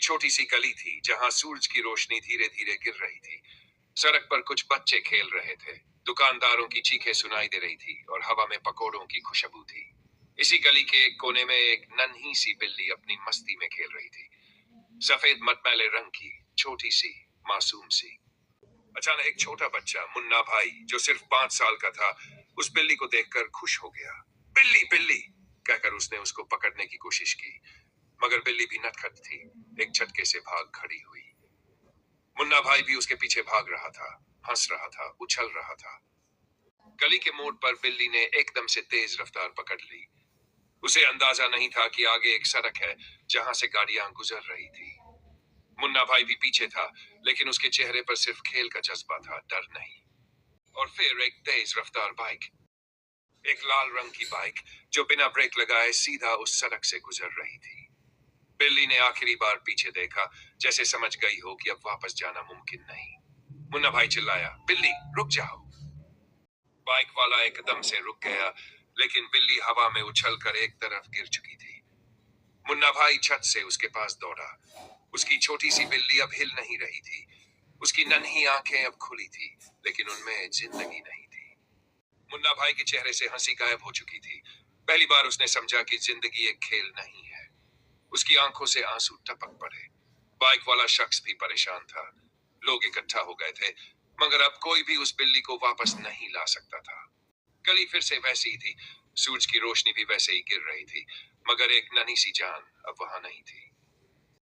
छोटी सी गली थी जहां सूरज की रोशनी धीरे धीरे गिर रही थी। सड़क पर कुछ बच्चे खेल रहे थे, दुकानदारों की चीखें सुनाई दे रही थी और हवा में पकोड़ों की खुशबू थी। इसी गली के एक कोने में एक नन्ही सी बिल्ली अपनी मस्ती में खेल रही थी, सफेद मटमैले रंग की, छोटी सी, मासूम सी। अचानक एक छोटा बच्चा, मुन्ना भाई, जो सिर्फ 5 साल का था, उस बिल्ली को देखकर खुश हो गया। बिल्ली बिल्ली कहकर उसने उसको पकड़ने की कोशिश की, मगर बिल्ली भी नटखट थी, एक झटके से भाग खड़ी हुई। मुन्ना भाई भी उसके पीछे भाग रहा था, हंस रहा था, उछल रहा था। गली के मोड़ पर बिल्ली ने एकदम से तेज रफ्तार पकड़ ली। उसे अंदाजा नहीं था कि आगे एक सड़क है जहां से गाड़ियां गुजर रही थी। मुन्ना भाई भी पीछे था, लेकिन उसके चेहरे पर सिर्फ खेल का जज्बा था, डर नहीं। और फिर एक तेज रफ्तार बाइक, एक लाल रंग की बाइक जो बिना ब्रेक लगाए सीधा उस सड़क से गुजर रही थी। बिल्ली ने आखिरी बार पीछे देखा, जैसे समझ गई हो कि अब वापस जाना मुमकिन नहीं। मुन्ना भाई चिल्लाया, बिल्ली रुक जाओ। बाइक वाला एकदम से रुक गया, लेकिन बिल्ली हवा में उछलकर एक तरफ गिर चुकी थी। मुन्ना भाई छत से उसके पास दौड़ा। उसकी छोटी सी बिल्ली अब हिल नहीं रही थी। उसकी नन्ही आंखें अब खुली थी, लेकिन उनमें जिंदगी नहीं थी। मुन्ना भाई के चेहरे से हंसी गायब हो चुकी थी। पहली बार उसने समझा कि जिंदगी एक खेल नहीं है। उसकी आंखों से आंसू टपक पड़े। बाइक वाला शख्स भी परेशान था। लोग इकट्ठा हो गए थे, मगर अब कोई भी उस बिल्ली को वापस नहीं ला सकता था। गली फिर से वैसी ही थी, सूरज की रोशनी भी वैसे ही गिर रही थी, मगर एक नन्ही सी जान अब वहां नहीं थी।